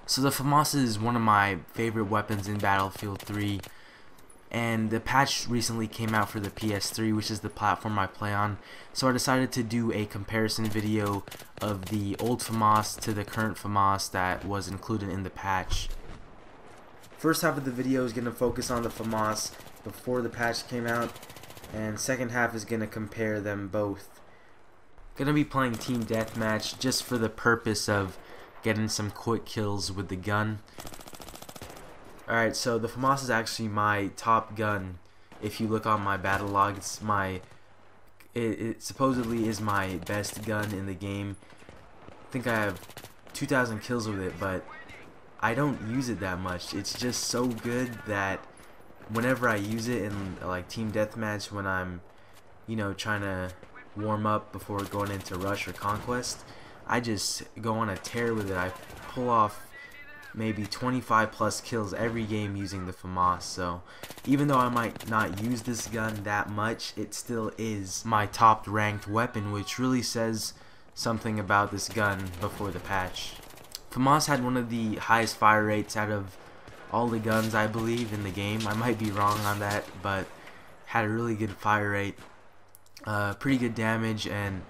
So the FAMAS is one of my favorite weapons in Battlefield 3, and the patch recently came out for the PS3, which is the platform I play on. So I decided to do a comparison video of the old FAMAS to the current FAMAS that was included in the patch. First half of the video is going to focus on the FAMAS before the patch came out, and second half is going to compare them both. Gonna be playing team deathmatch just for the purpose of getting some quick kills with the gun. Alright, so the FAMAS is actually my top gun. If you look on my battle log, it supposedly is my best gun in the game. I think I have 2,000 kills with it, but I don't use it that much. It's just so good that whenever I use it in like team deathmatch, when I'm, trying to warm up before going into rush or conquest, I just go on a tear with it. I pull off maybe 25 plus kills every game using the FAMAS. So even though I might not use this gun that much, it still is my top ranked weapon, which really says something about this gun before the patch. FAMAS had one of the highest fire rates out of all the guns, I believe, in the game. I might be wrong on that, but had a really good fire rate, pretty good damage, and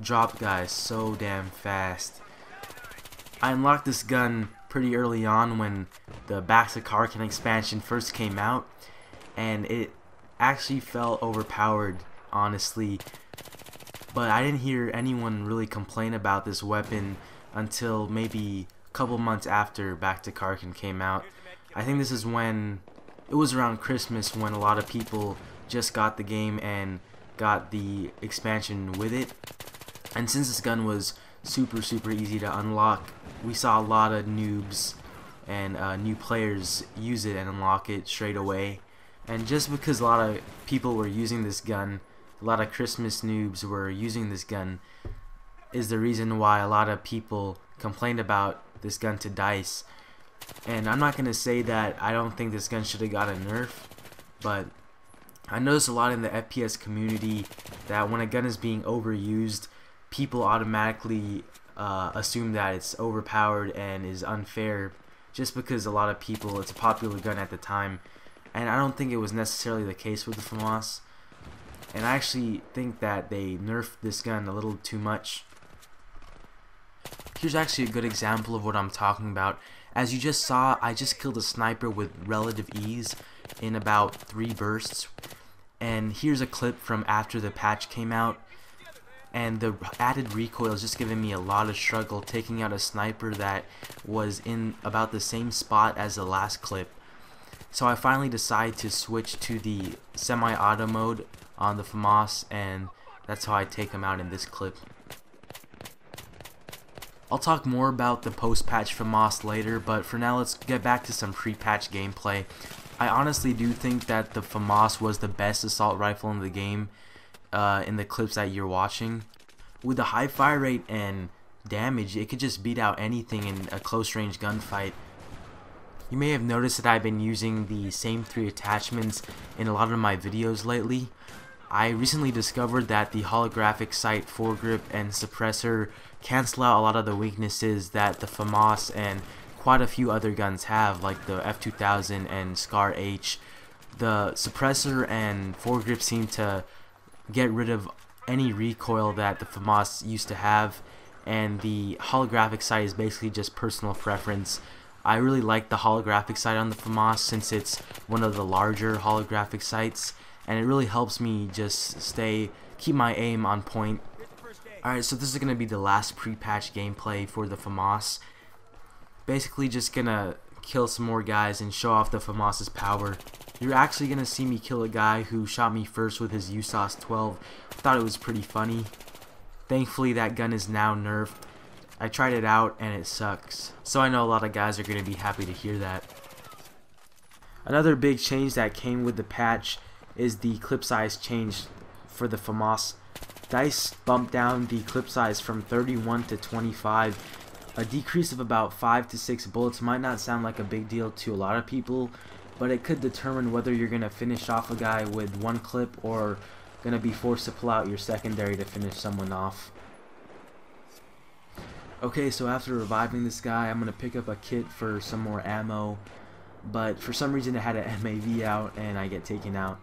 dropped guys so damn fast. I unlocked this gun pretty early on when the Back to Karkin expansion first came out, and it actually felt overpowered, honestly, but I didn't hear anyone really complain about this weapon until maybe a couple months after Back to Karkin came out. I think this is when it was around Christmas when a lot of people just got the game and got the expansion with it. And since this gun was super easy to unlock, we saw a lot of noobs and new players use it and unlock it straight away. And just because a lot of people were using this gun, a lot of Christmas noobs were using this gun, is the reason why a lot of people complained about this gun to DICE. And I'm not going to say that I don't think this gun should have got a nerf, but I notice a lot in the FPS community that when a gun is being overused, people automatically assume that it's overpowered and is unfair just because a lot of people, it's a popular gun at the time. And I don't think it was necessarily the case with the FAMAS. And I actually think that they nerfed this gun a little too much. Here's actually a good example of what I'm talking about. As you just saw, I just killed a sniper with relative ease in about 3 bursts. And here's a clip from after the patch came out. And the added recoil is just giving me a lot of struggle taking out a sniper that was in about the same spot as the last clip. So I finally decided to switch to the semi-auto mode on the FAMAS, and that's how I take him out in this clip. I'll talk more about the post-patch FAMAS later, but for now let's get back to some pre-patch gameplay. I honestly do think that the FAMAS was the best assault rifle in the game in the clips that you're watching. With the high fire rate and damage, it could just beat out anything in a close range gunfight. You may have noticed that I've been using the same 3 attachments in a lot of my videos lately. I recently discovered that the holographic sight, foregrip, and suppressor cancel out a lot of the weaknesses that the FAMAS and quite a few other guns have, like the F2000 and Scar H. The suppressor and foregrip seem to get rid of any recoil that the FAMAS used to have, and the holographic sight is basically just personal preference. I really like the holographic sight on the FAMAS since it's one of the larger holographic sights, and it really helps me just keep my aim on point. Alright, so this is going to be the last pre-patch gameplay for the FAMAS. Basically just gonna kill some more guys and show off the FAMAS's power. You're actually gonna see me kill a guy who shot me first with his USAS 12. I thought it was pretty funny. Thankfully that gun is now nerfed. I tried it out and it sucks. So I know a lot of guys are gonna be happy to hear that. Another big change that came with the patch is the clip size change for the FAMAS. DICE bumped down the clip size from 31 to 25. A decrease of about 5 to 6 bullets might not sound like a big deal to a lot of people, but it could determine whether you're going to finish off a guy with 1 clip or going to be forced to pull out your secondary to finish someone off. Okay, so after reviving this guy, I'm gonna pick up a kit for some more ammo, but for some reason it had an MAV out and I get taken out.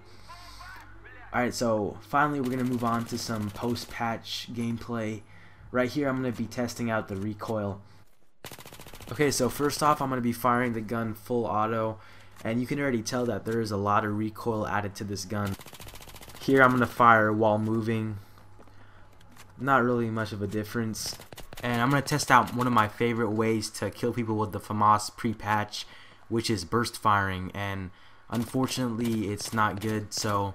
Alright, so finally we're gonna move on to some post-patch gameplay. Right here I'm gonna be testing out the recoil. Okay, so first off I'm gonna be firing the gun full auto, and you can already tell that there is a lot of recoil added to this gun. Here I'm gonna fire while moving. Not really much of a difference. And I'm going to test out one of my favorite ways to kill people with the FAMAS pre-patch, which is burst firing, and unfortunately it's not good. So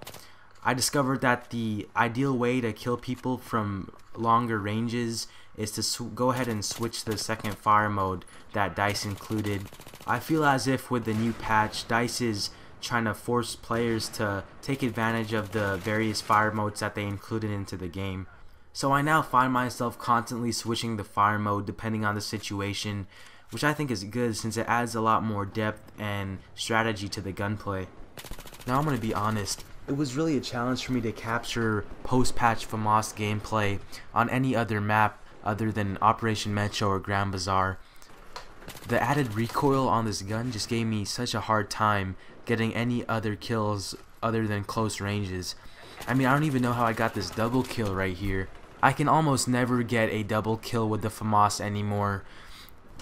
I discovered that the ideal way to kill people from longer ranges is to go ahead and switch to the second fire mode that DICE included. I feel as if with the new patch, DICE is trying to force players to take advantage of the various fire modes that they included into the game. So I now find myself constantly switching the fire mode depending on the situation, which I think is good since it adds a lot more depth and strategy to the gunplay. Now I'm going to be honest, it was really a challenge for me to capture post-patch FAMAS gameplay on any other map other than Operation Metro or Grand Bazaar. The added recoil on this gun just gave me such a hard time getting any other kills other than close ranges. I mean, I don't even know how I got this double kill right here. I can almost never get a double kill with the FAMAS anymore,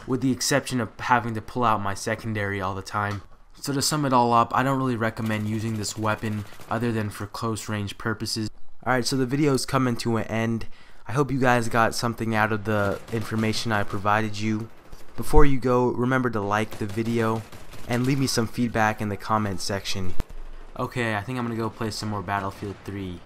with the exception of having to pull out my secondary all the time. So to sum it all up, I don't really recommend using this weapon other than for close range purposes. Alright, so the video is coming to an end. I hope you guys got something out of the information I provided you. Before you go, remember to like the video and leave me some feedback in the comment section. Okay, I think I'm gonna go play some more Battlefield 3.